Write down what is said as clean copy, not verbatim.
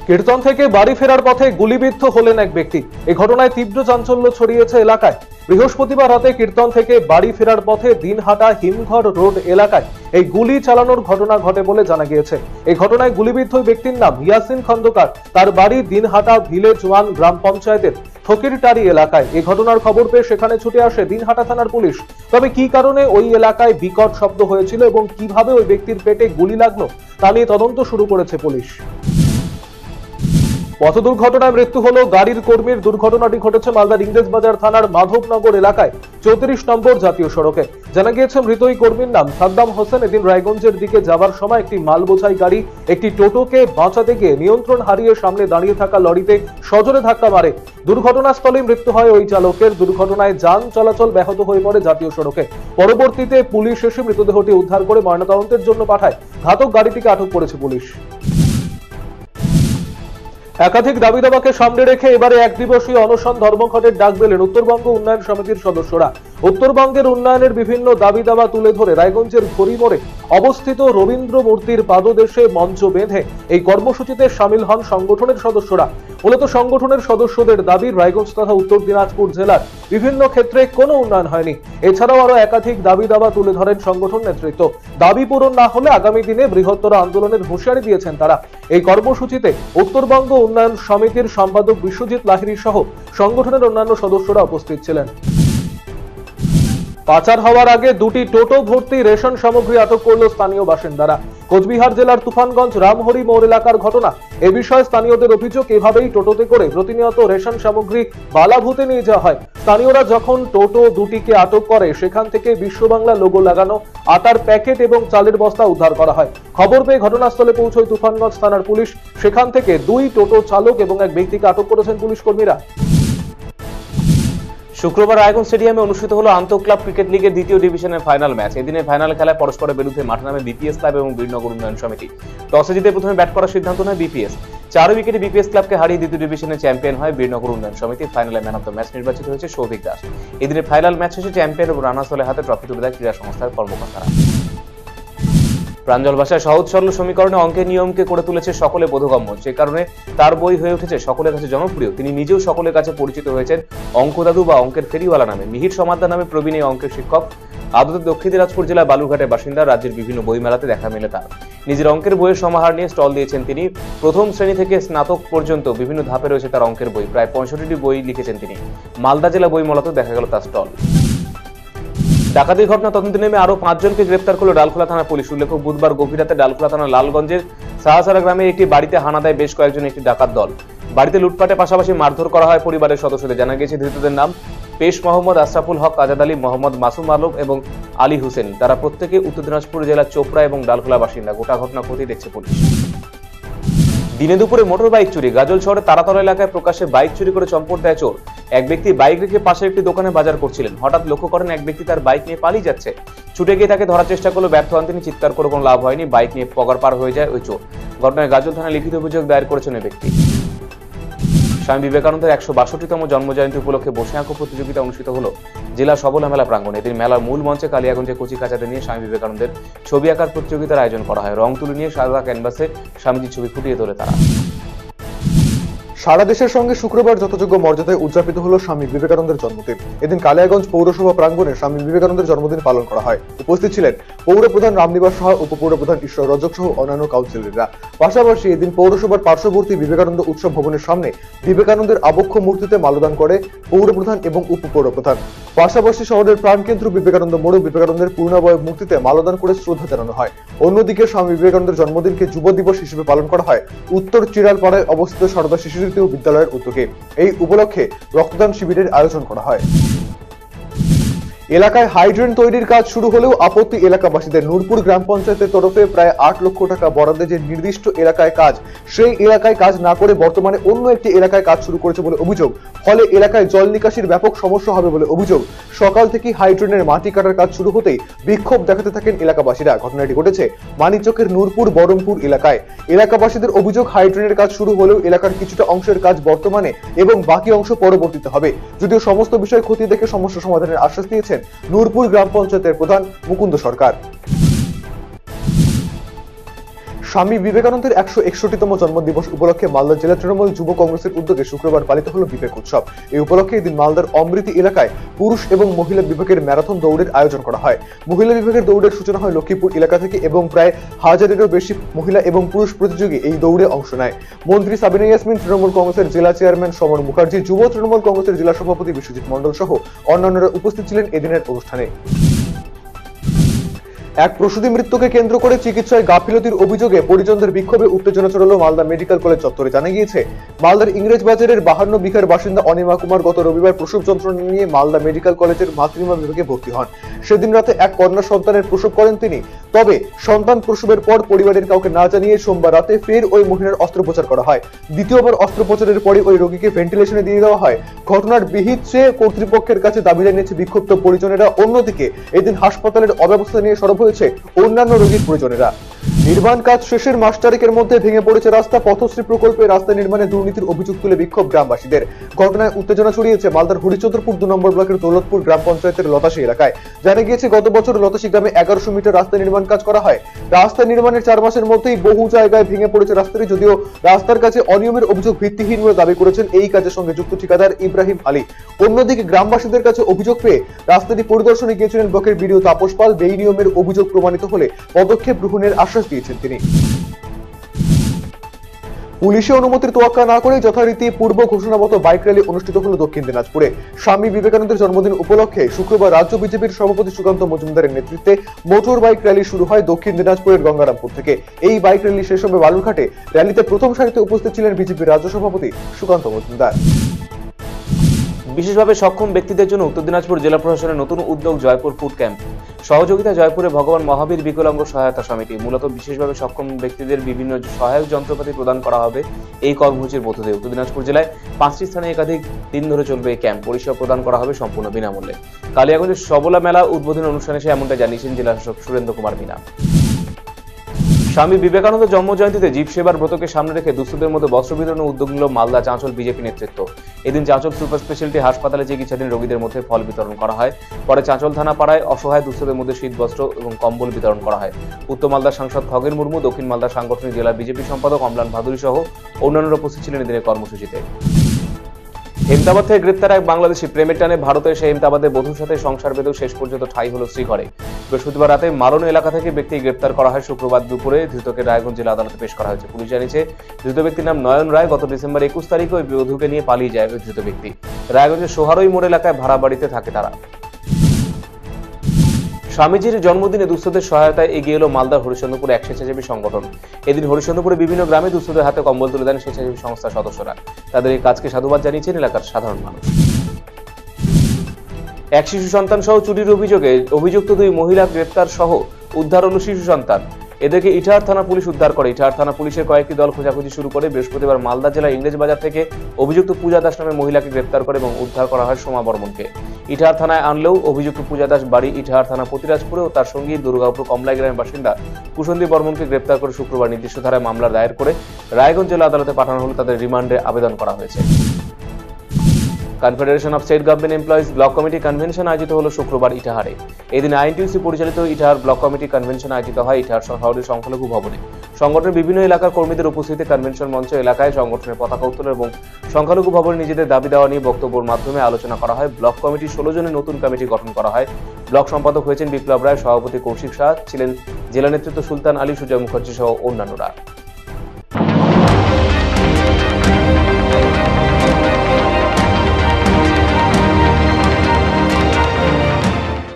কীর্তন থেকে বাড়ি ফেরার পথে গুলিবিদ্ধ হলেন এক ব্যক্তি। এই ঘটনায় তীব্র চাঞ্চল্য ছড়িয়েছে এলাকায়। বৃহস্পতিবার রাতে কীর্তন থেকে বাড়ি ফেরার পথে দিনহাটা হিমঘর রোড এলাকায় এই গুলি চালানোর ঘটনা ঘটে বলে জানা গিয়েছে। এই ঘটনায় গুলিবিদ্ধ ব্যক্তির নাম ইয়াসিন খন্দকার। তার বাড়ি দিনহাটা ভিলেজ 1 গ্রাম পঞ্চায়েতের ফকিরটারি এলাকায়। এই ঘটনার খবর পেয়ে সেখানে ছুটে আসে দিনহাটা থানার পুলিশ। তবে কি কারণে ওই এলাকায় বিকট শব্দ হয়েছিল এবং কিভাবে ওই ব্যক্তির পেটে গুলি লাগলো তা নিয়ে তদন্ত শুরু করেছে পুলিশ। পথ দুর্ঘটনায় মৃত্যু হলো গাড়ির কর্মীর। দুর্ঘটনাটি ঘটেছে মালদার ইংরেজবাজার থানার মাধবনগর এলাকায় 34 নম্বর জাতীয় সড়কে। জানা গিয়েছে মৃত ওই কর্মীর নাম সাদ্দাম হোসেন। এদিন রায়গঞ্জের দিকে যাবার সময় একটি মাল বোঝাই গাড়ি একটি টোটোকে বাঁচাতে গিয়ে নিয়ন্ত্রণ হারিয়ে সামনে দাঁড়িয়ে থাকা লরিতে সজোরে ধাক্কা মারে। দুর্ঘটনাস্থলে মৃত্যু হয় ওই চালকের। দুর্ঘটনায় যান চলাচল ব্যাহত হয়ে পড়ে জাতীয় সড়কে। পরবর্তীতে পুলিশ এসে মৃতদেহটি উদ্ধার করে ময়নাতদন্তের জন্য পাঠায়। ঘাতক গাড়িটিকে আটক করেছে পুলিশ। একাধিক দাবি দাবাকে সামনে রেখে এবারে এক দিবসীয় অনশন ধর্মঘটের ডাক দিলেন উত্তরবঙ্গ উন্নয়ন সমিতির সদস্যরা। উত্তরবঙ্গের উন্নয়নের বিভিন্ন দাবি দাবা তুলে ধরে রায়গঞ্জের ঘড়িমোড়ে অবস্থিত রবীন্দ্র মূর্তির পাদদেশে মঞ্চ বেঁধে এই কর্মসূচিতে সামিল হন সংগঠনের সদস্যরা। মূলত সংগঠনের সদস্যদের দাবি রায়গঞ্জ তথা উত্তর দিনাজপুর জেলার বিভিন্ন ক্ষেত্রে কোনো উন্নয়ন হয়নি। এছাড়াও আরো একাধিক দাবি দাবা তুলে ধরেন সংগঠন নেতৃত্ব। দাবি পূরণ না হলে আগামী দিনে বৃহত্তর আন্দোলনের হুঁশিয়ারি দিয়েছেন তারা। এই কর্মসূচিতে উত্তরবঙ্গ উন্নয়ন সমিতির সম্পাদক বিশ্বজিৎ লাহিড়ী সহ সংগঠনের অন্যান্য সদস্যরা উপস্থিত ছিলেন। পাচার হওয়ার আগে দুটি টোটো ভর্তি রেশন সামগ্রী আটক করল স্থানীয় বাসিন্দারা। কোচবিহার জেলার তুফানগঞ্জ রামহরি মোড় এলাকার ঘটনা। এ বিষয়ে স্থানীয়দের অভিযোগ, এভাবেই টোটোতে করে প্রতিনিয়ত রেশন সামগ্রী বালাভূতে নিয়ে যাওয়া হয়। স্থানীয়রা যখন টোটো দুটিকে আটক করে সেখান থেকে বিশ্ব বাংলা লোগো লাগানো আটার প্যাকেট এবং চালের বস্তা উদ্ধার করা হয়। খবর পেয়ে ঘটনাস্থলে পৌঁছয় তুফানগঞ্জ থানার পুলিশ। সেখান থেকে 2 টোটো চালক এবং এক ব্যক্তিকে আটক করেছেন পুলিশ কর্মীরা। শুক্রবার রায়গঞ্জ স্টেডিয়ামে অনুষ্ঠিত হলো আন্তঃ ক্লাব ক্রিকেট লিগের দ্বিতীয় ডিভিশনের ফাইনাল ম্যাচ। এদিনের ফাইনাল খেলায় পরস্পরের বিরুদ্ধে মাঠে নামে বিপিএস ক্লাব এবং বীরনগর উন্নয়ন সমিতি। টসে জিতে প্রথমে ব্যাট করার সিদ্ধান্ত নেয় বিপিএস। 4 উইকেটে বিপিএস ক্লাবকে হারিয়ে দ্বিতীয় ডিভিশনের চ্যাম্পিয়ন হয় বীরনগর উন্নয়ন সমিতি। ফাইনালে ম্যান অফ দ্য ম্যাচ নির্বাচিত হয়েছে সৌভিক দাস। এদিনের ফাইনাল ম্যাচ শেষে চ্যাম্পিয়ন এবং রানার্স দলের হাতে ট্রফি তুলে দেয় ক্রীড়া সংস্থার কর্মকর্তারা। প্রাঞ্জল ভাষায় সহজ সরল সমীকরণে অঙ্কের নিয়মকে করে তুলেছে সকলে বোধগম্য। যে কারণে তার বই হয়ে উঠেছে সকলের কাছে জনপ্রিয়। তিনি নিজেও সকলের কাছে পরিচিত হয়েছেন অঙ্ক দাদু বা অঙ্কের ফেরিওয়ালা নামে। মিহির সমাদ্দার নামে প্রবীণ এই অঙ্কের শিক্ষক আদতে দক্ষিণ দিনাজপুর জেলার বালুরঘাটের বাসিন্দা। রাজ্যের বিভিন্ন বইমেলাতে দেখা মেলে তার। নিজের অঙ্কের বইয়ের সমাহার নিয়ে স্টল দিয়েছেন তিনি। প্রথম শ্রেণী থেকে স্নাতক পর্যন্ত বিভিন্ন ধাপে রয়েছে তার অঙ্কের বই। প্রায় 65টি বই লিখেছেন তিনি। মালদা জেলা বইমেলাতেও দেখা গেল তার স্টল। ডাকাতির ঘটনা তদন্তে নেমে আরো 5 জনকে গ্রেপ্তার করল ডালখোলা থানা পুলিশ। উল্লেখ্য, বুধবার গভীর রাতে ডালখোলা থানার লালগঞ্জের সাহাসারা গ্রামে একটি বাড়িতে হানা দেয় বেশ কয়েকজন একটি ডাকাত দল। বাড়িতে লুটপাটের পাশাপাশি মারধর করা হয় পরিবারের সদস্যদের। জানা গেছে ধৃতদের নাম পেশ মোহাম্মদ আশরাফুল হক, আজাদ আলী, মোহাম্মদ মাসুম আলম এবং আলী হোসেন। তারা প্রত্যেকে উত্তর দিনাজপুর জেলার চোপড়া এবং ডালখোলা বাসিন্দা। গোটা ঘটনা খতিয়ে দেখছে পুলিশ। দিনে দুপুরে মোটর বাইক চুরি। গাজল শহরে তারাতলা এলাকায় প্রকাশ্যে বাইক চুরি করে চম্পট দেয় চোর। এক ব্যক্তি বাইক রেখে পাশে একটি দোকানে বাজার করছিলেন। হঠাৎ লক্ষ্য করেন এক ব্যক্তি তার বাইক নিয়ে পালিয়ে যাচ্ছে। ছুটে গিয়ে তাকে ধরার চেষ্টা করলো, ব্যর্থ হন তিনি। চিৎকার করে কোনো লাভ হয়নি। বাইক নিয়ে পগার পার হয়ে যায় ওই চোর। ঘটনায় গাজল থানায় লিখিত অভিযোগ দায়ের করেছেন ওই ব্যক্তি। স্বামী বিবেকানন্দের 162তম জন্মজয়ন্তী উপলক্ষে বসে আঁকো প্রতিযোগিতা অনুষ্ঠিত হলো জেলা সবলা মেলা প্রাঙ্গণে। এদিন মেলার মূল মঞ্চে কালিয়াগঞ্জে কচি কাচাদের নিয়ে স্বামী বিবেকানন্দের ছবি আঁকার প্রতিযোগিতার আয়োজন করা হয়। রং তুলি নিয়ে সাদা ক্যানভাসে স্বামীজির ছবি ফুটিয়ে তোলে তারা। সারা দেশের সঙ্গে শুক্রবার যথাযোগ্য মর্যাদায় উদযাপিত হলো স্বামী বিবেকানন্দের জন্মদিন। এদিন কালিয়াগঞ্জ পৌরসভা প্রাঙ্গণে স্বামী বিবেকানন্দের জন্মদিন পালন করা হয়। উপস্থিত ছিলেন পৌর প্রধান রামনিবাস সাহা, উপপৌর প্রধান ঈশ্বর রজক সহ অন্যান্য কাউন্সিলররা। পাশাপাশি এদিন পৌরসভার পার্শ্ববর্তী বিবেকানন্দ উৎসব ভবনের সামনে বিবেকানন্দের আবক্ষ মূর্তিতে মাল্যদান করে পৌর প্রধান এবং উপপৌর প্রধান। পাশাপাশি শহরের প্রাণকেন্দ্র বিবেকানন্দ মোড়ে বিবেকানন্দের পূর্ণাবয়ব মূর্তিতে মাল্যদান করে শ্রদ্ধা জানানো হয়। অন্যদিকে স্বামী বিবেকানন্দের জন্মদিনকে যুব দিবস হিসেবে পালন করা হয় উত্তর চিরালপাড়ায় অবস্থিত সারদা শিশু বিদ্যালয়ের উদ্যোগে। এই উপলক্ষে রক্তদান শিবিরের আয়োজন করা হয়। এলাকায় হাইড্রেন তৈরির কাজ শুরু হলেও আপত্তি এলাকাবাসীদের। নূরপুর গ্রাম পঞ্চায়েতের তরফে প্রায় 8 লক্ষ টাকা বরাদ্দে যে নির্দিষ্ট এলাকায় কাজ, সেই এলাকায় কাজ না করে বর্তমানে অন্য একটি এলাকায় কাজ শুরু করেছে বলে অভিযোগ। ফলে এলাকায় জল নিকাশির ব্যাপক সমস্যা হবে বলে অভিযোগ। সকাল থেকে হাইড্রেনের মাটি কাটার কাজ শুরু হতেই বিক্ষোভ দেখাতে থাকেন এলাকাবাসীরা। ঘটনাটি ঘটেছে মানিকচকের নূরপুর বরমপুর এলাকায়। এলাকাবাসীদের অভিযোগ, হাইড্রেনের কাজ শুরু হলেও এলাকার কিছুটা অংশের কাজ বর্তমানে এবং বাকি অংশ পরবর্তীতে হবে। যদিও সমস্ত বিষয় খতিয়ে দেখে সমস্যা সমাধানের আশ্বাস দিয়েছেন নূরপুর গ্রাম পঞ্চায়েতের প্রধান মুকুন্দ সরকার। স্বামী বিবেকানন্দের 161তম জন্মদিবস উপলক্ষে মালদা জেলা তৃণমূল যুব কংগ্রেসের উদ্যোগে শুক্রবার পালিত হলো বিবেক উৎসব। এই উপলক্ষে এদিন মালদার অমৃতি এলাকায় পুরুষ এবং মহিলা বিভাগের ম্যারাথন দৌড়ের আয়োজন করা হয়। মহিলা বিভাগের দৌড়ের সূচনা হয় লক্ষ্মীপুর এলাকা থেকে এবং প্রায় 1000-এরও বেশি মহিলা এবং পুরুষ প্রতিযোগী এই দৌড়ে অংশ নেয়। মন্ত্রী সাবিনা ইয়াসমিন, তৃণমূল কংগ্রেসের জেলা চেয়ারম্যান সমর মুখার্জি, যুব তৃণমূল কংগ্রেসের জেলা সভাপতি বিশ্বজিৎ মণ্ডল সহ অন্যান্যরা উপস্থিত ছিলেন এদিনের অনুষ্ঠানে। এক প্রসূতি মৃত্যুকে কেন্দ্র করে চিকিৎসায় গাফিলতির অভিযোগে পরিজনদের বিক্ষোভে উত্তেজনা ছড়ালো মালদা মেডিকেল কলেজ চত্বরে। জানা গিয়েছে, মালদার ইংরেজ বাজারের 52 বিঘার বাসিন্দা অনিমা কুমার গত রবিবার প্রসব যন্ত্রণা নিয়ে মালদা মেডিকেল কলেজের মাতৃমা বিভাগে ভর্তি হন। সেদিন রাতে এক কন্যা সন্তানের প্রসব করেন তিনি। তবে সন্তান প্রসবের পর পরিবারের কাউকে না জানিয়ে সোমবার রাতে ফের ওই মহিলার অস্ত্রোপচার করা হয়। দ্বিতীয়বার অস্ত্রোপচারের পরে ওই রোগীকে ভেন্টিলেশনে দিয়ে দেওয়া হয়। ঘটনার বিহিত চেয়ে কর্তৃপক্ষের কাছে দাবি জানিয়েছে বিক্ষুব্ধ পরিজনেরা। অন্যদিকে এদিন হাসপাতালের অব্যবস্থা নিয়ে সরব হয়েছে অন্যান্য রোগীর পরিজনেরা। নির্মাণ কাজ শেষের মাস চারেকের মধ্যে ভেঙে পড়েছে রাস্তা। পথশ্রী প্রকল্পে রাস্তা নির্মাণে দুর্নীতির অভিযোগ তুলে বিক্ষোভ গ্রামবাসীদের। ঘটনায় উত্তেজনা ছড়িয়েছে মালদার হরিচন্দ্রপুর 2 নম্বর ব্লকের দৌলতপুর গ্রাম পঞ্চায়েতের লতাশী এলাকায়। জানা গিয়েছে, গত বছর লতাশী গ্রামে 1100 মিটার রাস্তা নির্মাণ কাজ করা হয়। রাস্তা নির্মাণের 4 মাসের মধ্যেই বহু জায়গায় ভেঙে পড়েছে রাস্তাটি। যদিও রাস্তার কাছে অনিয়মের অভিযোগ ভিত্তিহীন বলে দাবি করেছেন এই কাজের সঙ্গে যুক্ত ঠিকাদার ইব্রাহিম আলী। অন্যদিকে গ্রামবাসীদের কাছে অভিযোগ পেয়ে রাস্তাটি পরিদর্শনে গিয়েছিলেন ব্লকের বিডিও তাপস পাল। বেআইনিয়মের অভিযোগ প্রমাণিত হলে পদক্ষেপ গ্রহণের আশ্বাস দিয়েছেন তিনি। পুলিশি অনুমতির তোয়াক্কা না করে যথারীতি পূর্ব ঘোষণামতো বাইক র্যালি অনুষ্ঠিত হলো দক্ষিণ দিনাজপুরে। স্বামী বিবেকানন্দের জন্মদিন উপলক্ষে শুক্রবার রাজ্য বিজেপির সভাপতি সুকান্ত মজুমদারের নেতৃত্বে মোটর বাইক র্যালি শুরু হয় দক্ষিণ দিনাজপুরের গঙ্গারামপুর থেকে। এই বাইক র্যালি শেষ হবে বালুরঘাটে। র্যালিতে প্রথম সারিতে উপস্থিত ছিলেন বিজেপির রাজ্য সভাপতি সুকান্ত মজুমদার। বিশেষভাবে সক্ষম ব্যক্তিদের জন্য উত্তর দিনাজপুর জেলা প্রশাসনের নতুন উদ্যোগ জয়পুর ফুড ক্যাম্প। সহযোগিতা জয়পুরে ভগবান মহাবীর বিকলাঙ্গ সহায়তা সমিতি। মূলত বিশেষভাবে সক্ষম ব্যক্তিদের বিভিন্ন সহায়ক যন্ত্রপাতি প্রদান করা হবে এই কর্মসূচির মধ্য দিয়ে। উত্তর দিনাজপুর জেলায় 5টি স্থানে একাধিক দিন ধরে চলবে এই ক্যাম্প। পরিষেবা প্রদান করা হবে সম্পূর্ণ বিনামূল্যে। কালিয়াগঞ্জের সবলা মেলা উদ্বোধনী অনুষ্ঠানে সে এমনটা জানিয়েছেন জেলা শাসক সুরেন্দ্র কুমার মিনা। স্বামী বিবেকানন্দ জন্মজয়ন্তীতে জীব সেবার ব্রতকে সামনে রেখে দুস্থদের মধ্যে বস্ত্র বিতরণের উদ্যোগ নিল মালদা চাঁচল বিজেপি নেতৃত্ব। এদিন চাঁচল সুপার স্পেশালিটি হাসপাতালে চিকিৎসাধীন রোগীদের মধ্যে ফল বিতরণ করা হয়। পরে চাঁচল থানা পাড়ায় অসহায় দুস্থদের মধ্যে শীত বস্ত্র এবং কম্বল বিতরণ করা হয়। উত্তর মালদার সাংসদ খগেন মুর্মু, দক্ষিণ মালদার সাংগঠনিক জেলা বিজেপি সম্পাদক অম্লান ভাদুরী সহ অন্যান্যরা উপস্থিত ছিলেন এদিনের কর্মসূচিতে। হেমতাবাদ থেকে গ্রেপ্তার এক বাংলাদেশি প্রেমের টানে ভারতে এসে হেমতাবাদে বধূর সাথে সংসার বেঁধেও শেষ পর্যন্ত ঠাঁই হলো শ্রীঘরে। বৃহস্পতিবার রাতে মারণ এলাকা থেকে ব্যক্তি গ্রেপ্তার করা হয়। শুক্রবার দুপুরে ধৃতকে রায়গঞ্জ জেলা আদালতে পেশ করা হয়েছে। পুলিশ জানিয়েছে, ধৃত ব্যক্তির নাম নয়ন রায়। গত ডিসেম্বর 21 তারিখে ওই বধূকে নিয়ে পালিয়ে যায় ওই ধৃত ব্যক্তি। রায়গঞ্জের সোহারই মোড় এলাকায় ভাড়া বাড়িতে থাকে তারা। স্বামীজির জন্মদিনে দুস্থদের সহায়তায় এগিয়ে এলো মালদার হরিচন্দ্রপুর এক স্বেচ্ছাসেবী সংগঠন। এদিন হরিচন্দ্রপুরে বিভিন্ন গ্রামে দুস্থদের হাতে কম্বল তুলে দেন স্বেচ্ছাসেবী সংস্থার সদস্যরা। তাদের এই কাজকে সাধুবাদ জানিয়েছেন এলাকার সাধারণ মানুষ। এক শিশু সন্তান সহ চুরির অভিযোগে অভিযুক্ত 2 মহিলা গ্রেপ্তার সহ উদ্ধার হলো শিশু সন্তান। এদেরকে ইটাহার থানা পুলিশ উদ্ধার করে। ইটাহার থানা পুলিশের কয়েকটি দল খোঁজাখুঁজি শুরু করে। বৃহস্পতিবার মালদা জেলা ইংরেজ বাজার থেকে অভিযুক্ত পূজা দাস নামের মহিলাকে গ্রেপ্তার করে এবং উদ্ধার করা হয় সোমা বর্মনকে। ইটাহার থানায় আনলেও অভিযুক্ত পূজা দাস বাড়ি ইটাহার থানা পতিরাজপুরে ও তার সঙ্গী দুর্গাপুর কমলাই গ্রামের বাসিন্দা কুসন্দী বর্মনকে গ্রেপ্তার করে শুক্রবার নির্দিষ্ট ধারায় মামলা দায়ের করে রায়গঞ্জ জেলা আদালতে পাঠানো হলে তাদের রিমান্ডে আবেদন করা হয়েছে। Confederation of state government employees block committee convention আয়োজিত হলো শুক্রবার ইটাহারে। এদিন আইএনটিইউসি পরিচালিত ইটাহার ব্লক কমিটি কনভেনশন আয়োজিত হয় ইটাহার শহরের সংখ্যালঘু ভবনে। সংগঠনের বিভিন্ন এলাকার কর্মীদের উপস্থিতিতে কনভেনশন মঞ্চ এলাকায় সংগঠনের পতাকা উত্তোলন এবং সংখ্যালঘু ভবনে নিজেদের দাবি দেওয়া নিয়ে বক্তব্যের মাধ্যমে আলোচনা করা হয়। ব্লক কমিটির 16 জনের নতুন কমিটি গঠন করা হয়। ব্লক সম্পাদক হয়েছেন বিপ্লব রায়, সভাপতি কৌশিক শাহ ছিলেন, জেলা নেতৃত্ব সুলতান আলী, সুজয় মুখার্জি সহ অন্যান্যরা।